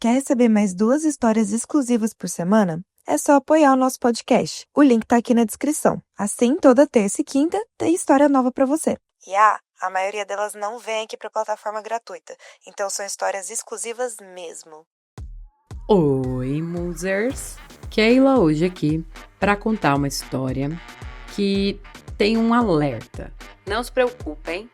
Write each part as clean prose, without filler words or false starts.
Quer receber mais 2 histórias exclusivas por semana? É só apoiar o nosso podcast. O link tá aqui na descrição. Assim, toda terça e quinta tem história nova pra você. E a maioria delas não vem aqui pra plataforma gratuita, então são histórias exclusivas mesmo. Oi, musers! Keila hoje aqui para contar uma história que tem um alerta. Não se preocupem,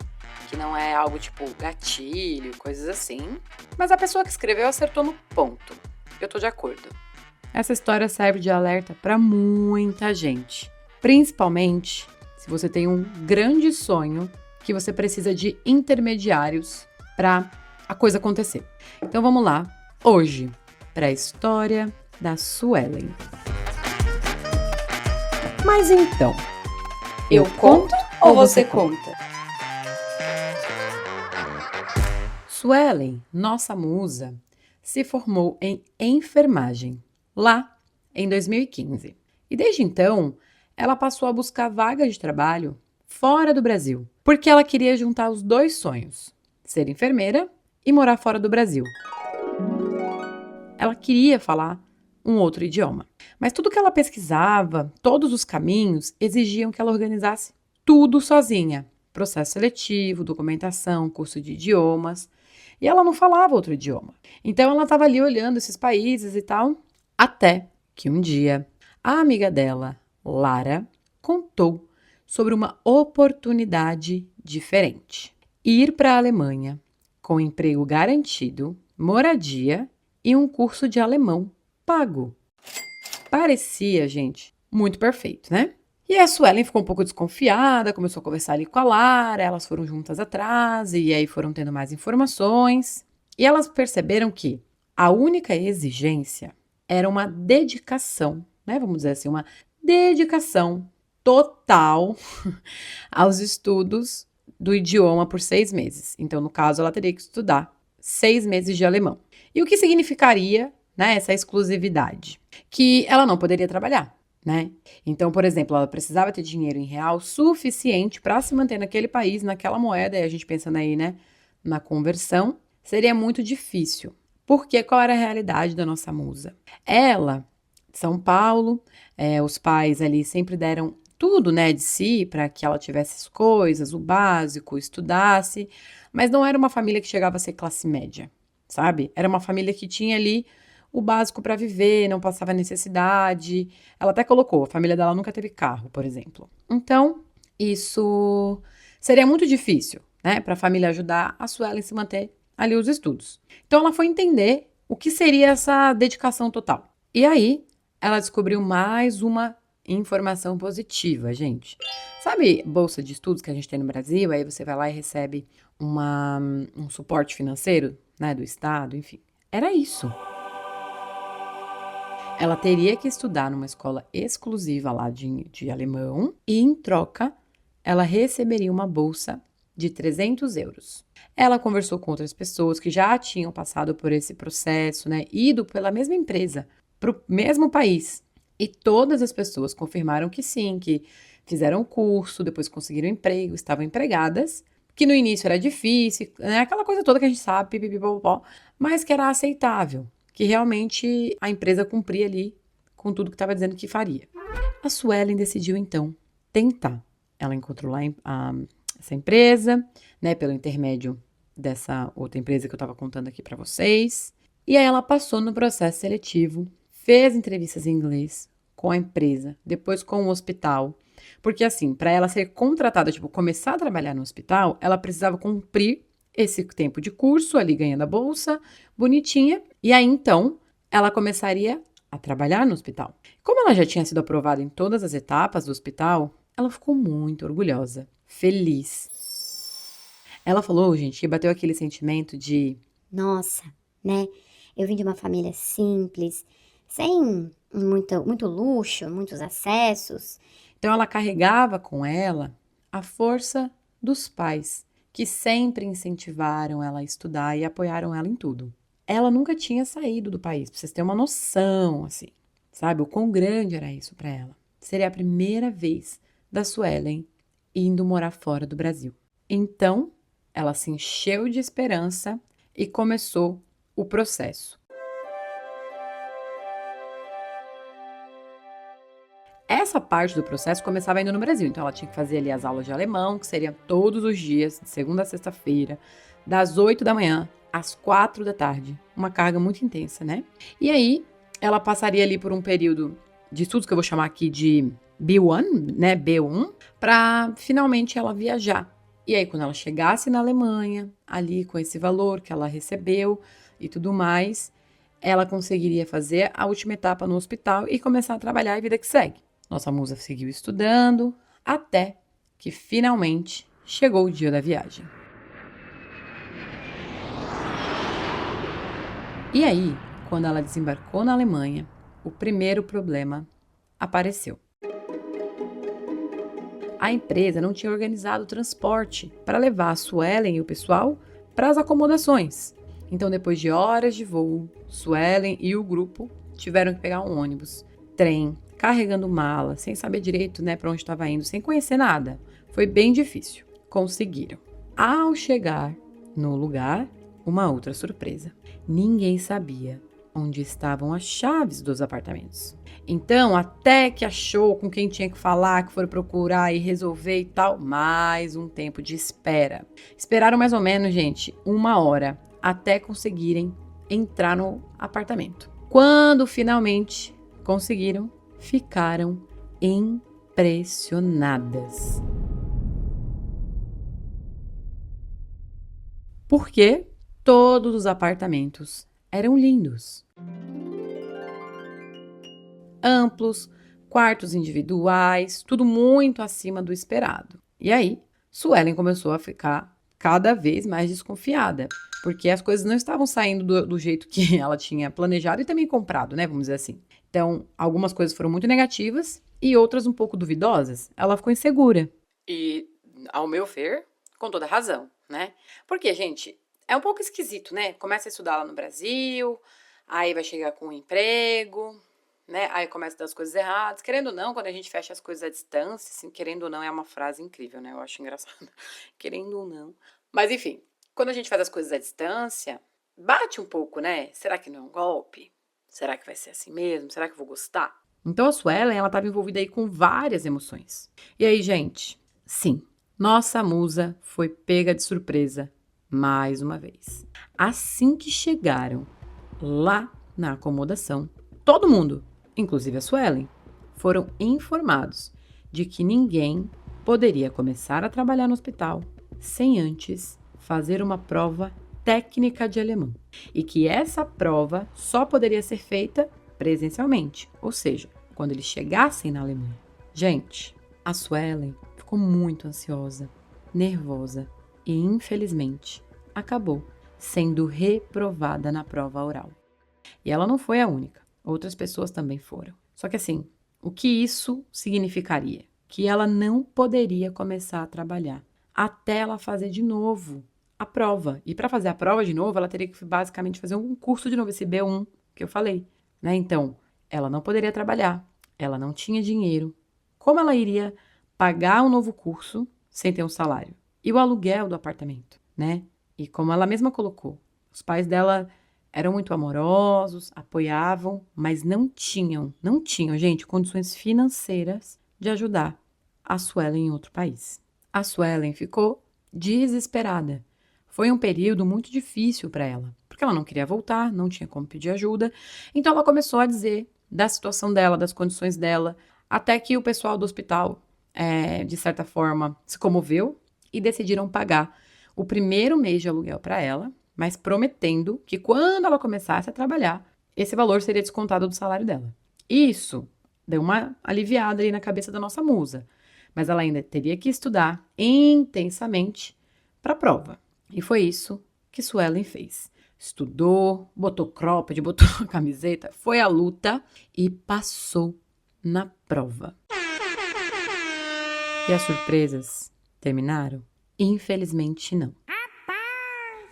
que não é algo tipo gatilho, coisas assim, mas a pessoa que escreveu acertou no ponto. Eu tô de acordo. Essa história serve de alerta para muita gente, principalmente se você tem um grande sonho que você precisa de intermediários para a coisa acontecer. Então vamos lá, hoje, para a história da Suelen. Mas então, Eu conto ou você conta? Suelen, nossa musa, se formou em enfermagem, lá em 2015. E desde então, ela passou a buscar vagas de trabalho fora do Brasil, porque ela queria juntar os 2 sonhos, ser enfermeira e morar fora do Brasil. Ela queria falar um outro idioma. Mas tudo que ela pesquisava, todos os caminhos, exigiam que ela organizasse tudo sozinha. Processo seletivo, documentação, curso de idiomas. E ela não falava outro idioma. Então ela estava ali olhando esses países e tal, até que um dia a amiga dela, Lara, contou sobre uma oportunidade diferente. Ir para a Alemanha com emprego garantido, moradia e um curso de alemão pago. Parecia, gente, muito perfeito, né? E a Suelen ficou um pouco desconfiada, começou a conversar ali com a Lara, elas foram juntas atrás e aí foram tendo mais informações. E elas perceberam que a única exigência era uma dedicação, né? Vamos dizer assim, uma dedicação total aos estudos do idioma por 6 meses. Então, no caso, ela teria que estudar 6 meses de alemão. E o que significaria, né, essa exclusividade? Que ela não poderia trabalhar, né? Então, por exemplo, ela precisava ter dinheiro em real suficiente para se manter naquele país, naquela moeda, e a gente pensando aí, né, na conversão, seria muito difícil. Porque qual era a realidade da nossa musa? Ela, de São Paulo, os pais ali sempre deram tudo, né, de si para que ela tivesse as coisas, o básico, estudasse, mas não era uma família que chegava a ser classe média, sabe? Era uma família que tinha ali o básico para viver, não passava necessidade. Ela até colocou, a família dela nunca teve carro, por exemplo. Então, isso seria muito difícil, né, para a família ajudar a Suelen se manter ali os estudos. Então, ela foi entender o que seria essa dedicação total. E aí, ela descobriu mais uma informação positiva, gente. Sabe bolsa de estudos que a gente tem no Brasil? Aí você vai lá e recebe um suporte financeiro, né, do Estado, enfim. Era isso. Ela teria que estudar numa escola exclusiva lá de alemão e, em troca, ela receberia uma bolsa de 300 euros. Ela conversou com outras pessoas que já tinham passado por esse processo, né, ido pela mesma empresa, para o mesmo país. E todas as pessoas confirmaram que sim, que fizeram o curso, depois conseguiram emprego, estavam empregadas, que no início era difícil, né, aquela coisa toda que a gente sabe, pipipipopó, mas que era aceitável, que realmente a empresa cumpria ali com tudo que estava dizendo que faria. A Suelen decidiu, então, tentar. Ela encontrou lá essa empresa, né, pelo intermédio dessa outra empresa que eu estava contando aqui para vocês. E aí ela passou no processo seletivo, fez entrevistas em inglês com a empresa, depois com o hospital. Porque assim, para ela ser contratada, tipo, começar a trabalhar no hospital, ela precisava cumprir esse tempo de curso, ali ganhando a bolsa, bonitinha. E aí, então, ela começaria a trabalhar no hospital. Como ela já tinha sido aprovada em todas as etapas do hospital, ela ficou muito orgulhosa, feliz. Ela falou, gente, que bateu aquele sentimento de... Nossa, né? Eu vim de uma família simples, sem muito luxo, muitos acessos. Então, ela carregava com ela a força dos pais, que sempre incentivaram ela a estudar e apoiaram ela em tudo. Ela nunca tinha saído do país, pra vocês terem uma noção, assim, sabe? O quão grande era isso para ela. Seria a primeira vez da Suelen indo morar fora do Brasil. Então, ela se encheu de esperança e começou o processo. Essa parte do processo começava ainda no Brasil, então ela tinha que fazer ali as aulas de alemão, que seriam todos os dias, de segunda a sexta-feira, das 8 da manhã às 4 da tarde. Uma carga muito intensa, né? E aí, ela passaria ali por um período de estudos, que eu vou chamar aqui de B1, né? B1, para finalmente ela viajar. E aí, quando ela chegasse na Alemanha, ali com esse valor que ela recebeu e tudo mais, ela conseguiria fazer a última etapa no hospital e começar a trabalhar e vida que segue. Nossa musa seguiu estudando até que finalmente chegou o dia da viagem. E aí, quando ela desembarcou na Alemanha, o primeiro problema apareceu. A empresa não tinha organizado o transporte para levar a Suelen e o pessoal para as acomodações. Então, depois de horas de voo, Suelen e o grupo tiveram que pegar um ônibus, trem, carregando mala, sem saber direito, né, para onde estava indo, sem conhecer nada. Foi bem difícil. Conseguiram. Ao chegar no lugar, uma outra surpresa. Ninguém sabia onde estavam as chaves dos apartamentos. Então, até que achou com quem tinha que falar, que foram procurar e resolver e tal, mais um tempo de espera. Esperaram mais ou menos, gente, 1 hora até conseguirem entrar no apartamento. Quando finalmente conseguiram, ficaram impressionadas. Porque todos os apartamentos eram lindos. Amplos, quartos individuais, tudo muito acima do esperado. E aí, Suelen começou a ficar cada vez mais desconfiada, porque as coisas não estavam saindo do jeito que ela tinha planejado e também comprado, né? Vamos dizer assim. Então, algumas coisas foram muito negativas e outras um pouco duvidosas. Ela ficou insegura. E, ao meu ver, com toda razão, né? Porque, gente, é um pouco esquisito, né? Começa a estudar lá no Brasil, aí vai chegar com um emprego, né? Aí começa a dar as coisas erradas. Querendo ou não, quando a gente fecha as coisas à distância, assim, querendo ou não, é uma frase incrível, né? Eu acho engraçado. Querendo ou não. Mas, enfim, quando a gente faz as coisas à distância, bate um pouco, né? Será que não é um golpe? Será que vai ser assim mesmo? Será que eu vou gostar? Então, a Suelen, ela estava envolvida aí com várias emoções. E aí, gente, sim, nossa musa foi pega de surpresa mais uma vez. Assim que chegaram lá na acomodação, todo mundo, inclusive a Suelen, foram informados de que ninguém poderia começar a trabalhar no hospital sem antes fazer uma prova técnica de alemão. E que essa prova só poderia ser feita presencialmente, ou seja, quando eles chegassem na Alemanha. Gente, a Suelen ficou muito ansiosa, nervosa e, infelizmente, acabou sendo reprovada na prova oral. E ela não foi a única, outras pessoas também foram. Só que assim, o que isso significaria? Que ela não poderia começar a trabalhar até ela fazer de novo a prova. E para fazer a prova de novo, ela teria que basicamente fazer um curso de novo, esse B1 que eu falei, né? Então, ela não poderia trabalhar, ela não tinha dinheiro. Como ela iria pagar um novo curso sem ter um salário? E o aluguel do apartamento, né? E como ela mesma colocou, os pais dela eram muito amorosos, apoiavam, mas não tinham, gente, condições financeiras de ajudar a Suelen em outro país. A Suelen ficou desesperada. Foi um período muito difícil para ela, porque ela não queria voltar, não tinha como pedir ajuda. Então ela começou a dizer da situação dela, das condições dela, até que o pessoal do hospital, de certa forma, se comoveu e decidiram pagar o primeiro mês de aluguel para ela, mas prometendo que quando ela começasse a trabalhar, esse valor seria descontado do salário dela. Isso deu uma aliviada ali na cabeça da nossa musa, mas ela ainda teria que estudar intensamente para a prova. E foi isso que Suelen fez. Estudou, botou cropped, botou camiseta, foi à luta e passou na prova. E as surpresas terminaram? Infelizmente não.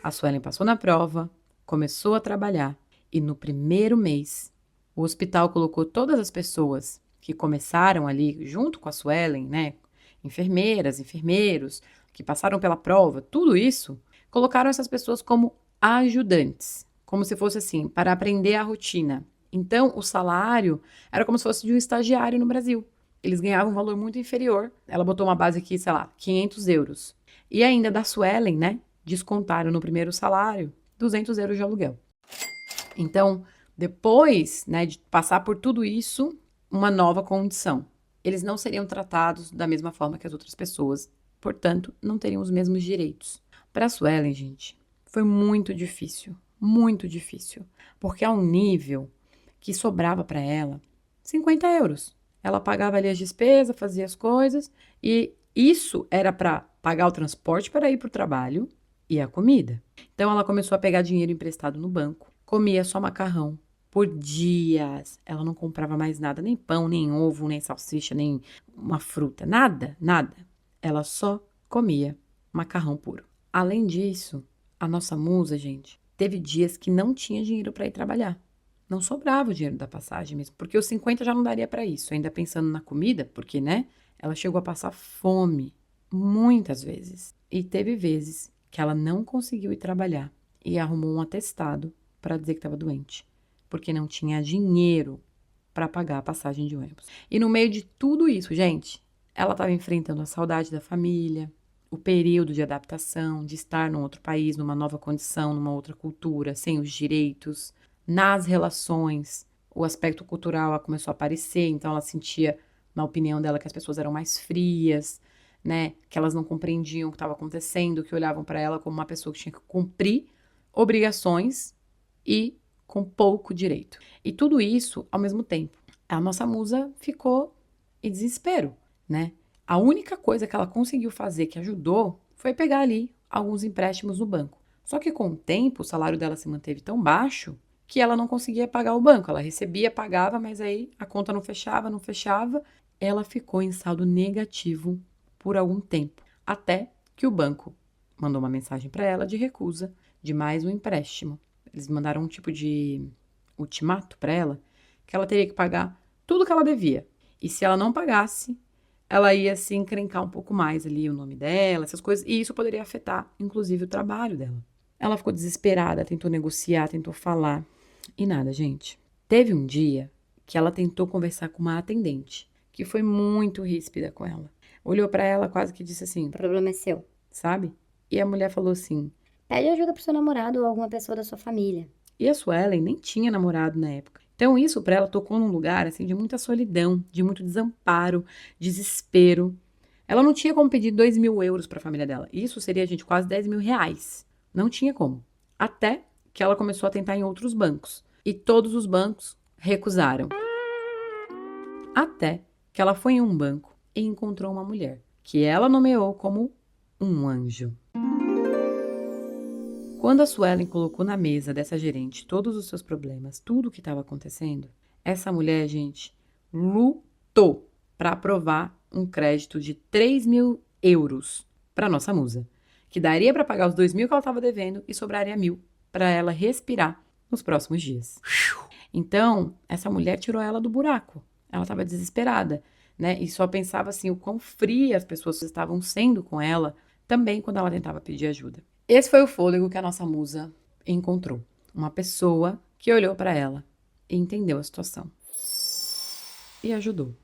A Suelen passou na prova, começou a trabalhar e no primeiro mês o hospital colocou todas as pessoas que começaram ali junto com a Suelen, né? Enfermeiras, enfermeiros, que passaram pela prova, tudo isso, colocaram essas pessoas como ajudantes, como se fosse assim, para aprender a rotina. Então, o salário era como se fosse de um estagiário no Brasil. eles ganhavam um valor muito inferior. Ela botou uma base aqui, sei lá, 500 euros. E ainda da Suelen, né, descontaram no primeiro salário 200 euros de aluguel. Então, depois, né, de passar por tudo isso, uma nova condição. Eles não seriam tratados da mesma forma que as outras pessoas, portanto, não teriam os mesmos direitos. Para a Suelen, gente, foi muito difícil, porque a um nível que sobrava para ela 50 euros. Ela pagava ali as despesas, fazia as coisas, e isso era para pagar o transporte para ir para o trabalho e a comida. Então, ela começou a pegar dinheiro emprestado no banco, comia só macarrão por dias. Ela não comprava mais nada, nem pão, nem ovo, nem salsicha, nem uma fruta, nada, nada. Ela só comia macarrão puro. Além disso, a nossa musa, gente, teve dias que não tinha dinheiro para ir trabalhar. Não sobrava o dinheiro da passagem mesmo, porque os 50 já não daria para isso. Ainda pensando na comida, porque, né, ela chegou a passar fome muitas vezes. E teve vezes que ela não conseguiu ir trabalhar e arrumou um atestado para dizer que estava doente, porque não tinha dinheiro para pagar a passagem de ônibus. E no meio de tudo isso, gente, ela estava enfrentando a saudade da família, o período de adaptação, de estar num outro país, numa nova condição, numa outra cultura, sem os direitos. Nas relações, o aspecto cultural começou a aparecer, então ela sentia, na opinião dela, que as pessoas eram mais frias, né? Que elas não compreendiam o que estava acontecendo, que olhavam para ela como uma pessoa que tinha que cumprir obrigações e com pouco direito. E tudo isso ao mesmo tempo. A nossa musa ficou em desespero, né? A única coisa que ela conseguiu fazer que ajudou foi pegar ali alguns empréstimos no banco. Só que com o tempo, o salário dela se manteve tão baixo que ela não conseguia pagar o banco. Ela recebia, pagava, mas aí a conta não fechava. Ela ficou em saldo negativo por algum tempo, até que o banco mandou uma mensagem para ela de recusa de mais um empréstimo. Eles mandaram um tipo de ultimato para ela, que ela teria que pagar tudo que ela devia. E se ela não pagasse, ela ia se encrencar um pouco mais ali o nome dela, essas coisas, e isso poderia afetar, inclusive, o trabalho dela. Ela ficou desesperada, tentou negociar, tentou falar, e nada, gente. Teve um dia que ela tentou conversar com uma atendente, que foi muito ríspida com ela. Olhou para ela, quase que disse assim, O problema é seu. sabe? E a mulher falou assim, Pede ajuda pro seu namorado ou alguma pessoa da sua família. e a Suelen nem tinha namorado na época. Então isso para ela tocou num lugar assim de muita solidão, de muito desamparo, desespero. Ela não tinha como pedir 2.000 euros para a família dela. Isso seria, gente, quase 10.000 reais. Não tinha como. Até que ela começou a tentar em outros bancos. E todos os bancos recusaram. Até que ela foi em um banco e encontrou uma mulher, que ela nomeou como um anjo. Quando a Suelen colocou na mesa dessa gerente todos os seus problemas, tudo o que estava acontecendo, essa mulher, gente, lutou para aprovar um crédito de 3.000 euros para nossa musa, que daria para pagar os 2.000 que ela estava devendo e sobraria 1.000 para ela respirar nos próximos dias. Então, essa mulher tirou ela do buraco. Ela estava desesperada, né? E só pensava assim, o quão fria as pessoas estavam sendo com ela, também quando ela tentava pedir ajuda. Esse foi o fôlego que a nossa musa encontrou. Uma pessoa que olhou para ela e entendeu a situação. E ajudou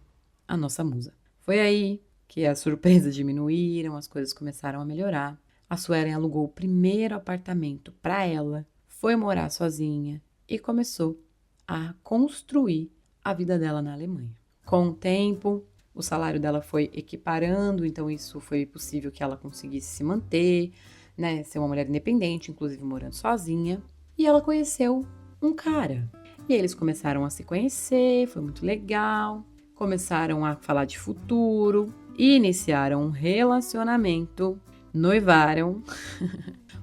a nossa musa. Foi aí que as surpresas diminuíram, as coisas começaram a melhorar. A Suelen alugou o primeiro apartamento para ela, foi morar sozinha e começou a construir a vida dela na Alemanha. Com o tempo, o salário dela foi equiparando, então isso foi possível que ela conseguisse se manter, né, ser uma mulher independente, inclusive morando sozinha. E ela conheceu um cara. E aí eles começaram a se conhecer, foi muito legal. Começaram a falar de futuro, iniciaram um relacionamento, noivaram,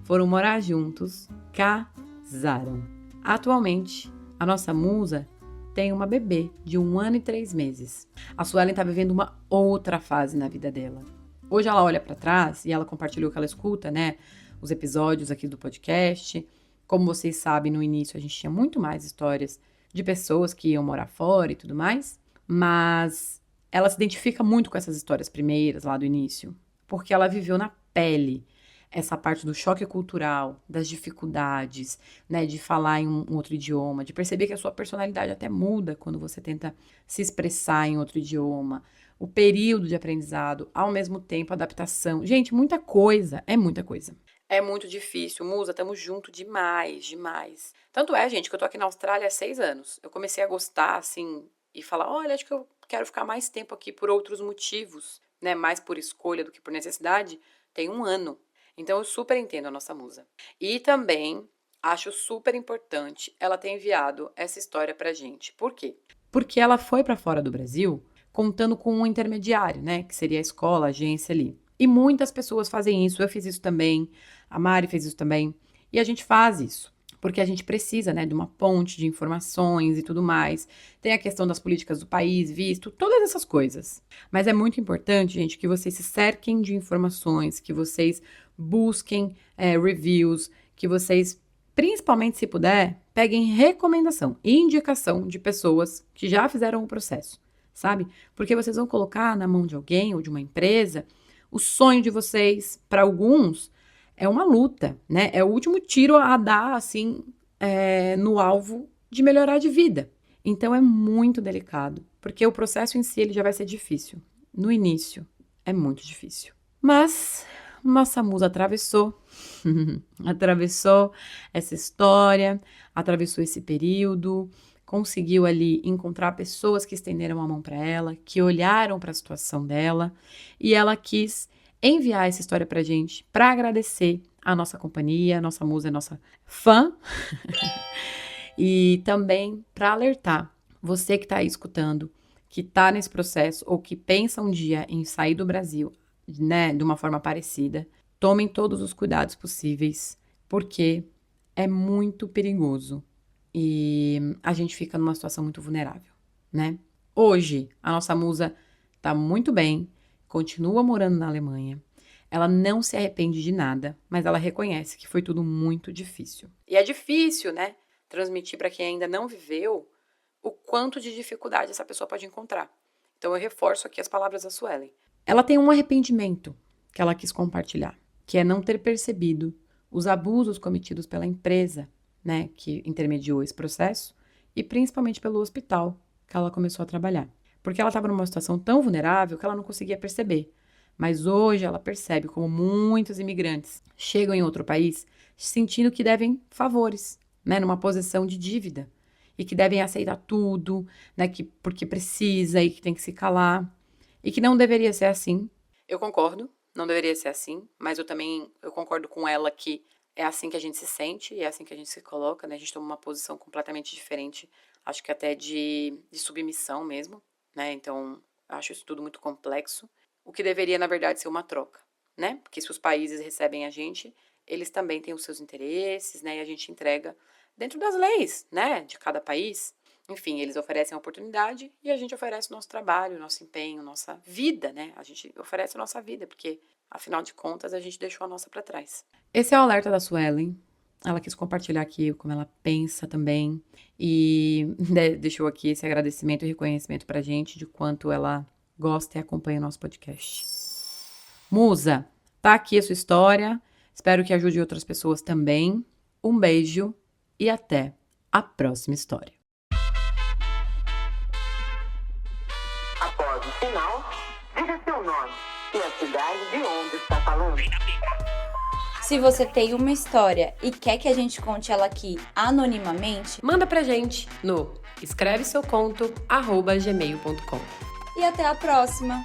foram morar juntos, casaram. Atualmente, a nossa musa tem uma bebê de 1 ano e 3 meses. A Suelen está vivendo uma outra fase na vida dela. Hoje ela olha para trás e ela compartilhou que ela escuta, né, os episódios aqui do podcast. Como vocês sabem, no início a gente tinha muito mais histórias de pessoas que iam morar fora e tudo mais, mas ela se identifica muito com essas histórias primeiras lá do início, porque ela viveu na pele. essa parte do choque cultural, das dificuldades, né, de falar em um outro idioma, de perceber que a sua personalidade até muda quando você tenta se expressar em outro idioma, o período de aprendizado, ao mesmo tempo, adaptação. Gente, muita coisa, é muita coisa. É muito difícil. Musa, estamos juntos demais, demais. Tanto é, gente, que eu tô aqui na Austrália há 6 anos. Eu comecei a gostar, assim, e falar, olha, acho que eu quero ficar mais tempo aqui por outros motivos, né, mais por escolha do que por necessidade, tem 1 ano. Então, eu super entendo a nossa musa. E também acho super importante ela ter enviado essa história pra gente. Por quê? Porque ela foi pra fora do Brasil contando com um intermediário, né? Que seria a escola, a agência ali. E muitas pessoas fazem isso. Eu fiz isso também. A Mari fez isso também. E a gente faz isso. Porque a gente precisa, né, de uma ponte de informações e tudo mais. Tem a questão das políticas do país, visto, todas essas coisas. Mas é muito importante, gente, que vocês se cerquem de informações, que vocês busquem reviews, que vocês, principalmente se puder, peguem recomendação e indicação de pessoas que já fizeram o processo, sabe? Porque vocês vão colocar na mão de alguém ou de uma empresa o sonho de vocês. Para alguns, é uma luta, né? É o último tiro a dar, assim, no alvo de melhorar de vida. Então, é muito delicado, porque o processo em si ele já vai ser difícil. No início, é muito difícil. Mas nossa musa atravessou, atravessou essa história, atravessou esse período, conseguiu ali encontrar pessoas que estenderam a mão para ela, que olharam para a situação dela, e ela quis enviar essa história pra gente, para agradecer a nossa companhia, a nossa musa, a nossa fã, e também para alertar você que está aí escutando, que está nesse processo ou que pensa um dia em sair do Brasil, né, de uma forma parecida, tomem todos os cuidados possíveis, porque é muito perigoso e a gente fica numa situação muito vulnerável, né? Hoje, a nossa musa tá muito bem, continua morando na Alemanha, ela não se arrepende de nada, mas ela reconhece que foi tudo muito difícil. E é difícil, né, transmitir para quem ainda não viveu o quanto de dificuldade essa pessoa pode encontrar. Então eu reforço aqui as palavras da Suelen. Ela tem um arrependimento que ela quis compartilhar, que é não ter percebido os abusos cometidos pela empresa, né, que intermediou esse processo, e principalmente pelo hospital que ela começou a trabalhar. Porque ela estava numa situação tão vulnerável que ela não conseguia perceber. Mas hoje ela percebe como muitos imigrantes chegam em outro país sentindo que devem favores, né, numa posição de dívida, e que devem aceitar tudo, né, porque precisa e que tem que se calar. E que não deveria ser assim. Eu concordo, não deveria ser assim, mas eu concordo com ela que é assim que a gente se sente e é assim que a gente se coloca, né? A gente toma uma posição completamente diferente, acho que até de submissão mesmo, né? Então, acho isso tudo muito complexo. O que deveria, na verdade, ser uma troca, né? Porque se os países recebem a gente, eles também têm os seus interesses, né? E a gente entrega dentro das leis, né? De cada país. Enfim, eles oferecem a oportunidade e a gente oferece o nosso trabalho, o nosso empenho, nossa vida, né? A gente oferece a nossa vida, porque, afinal de contas, a gente deixou a nossa para trás. Esse é o alerta da Suelen. Ela quis compartilhar aqui como ela pensa também e deixou aqui esse agradecimento e reconhecimento pra gente de quanto ela gosta e acompanha o nosso podcast. Musa, tá aqui a sua história. Espero que ajude outras pessoas também. Um beijo e até a próxima história. Após o sinal, diga seu nome e a cidade de onde está falando. Se você tem uma história e quer que a gente conte ela aqui anonimamente, manda pra gente no escreveseuconto@gmail.com. E até a próxima!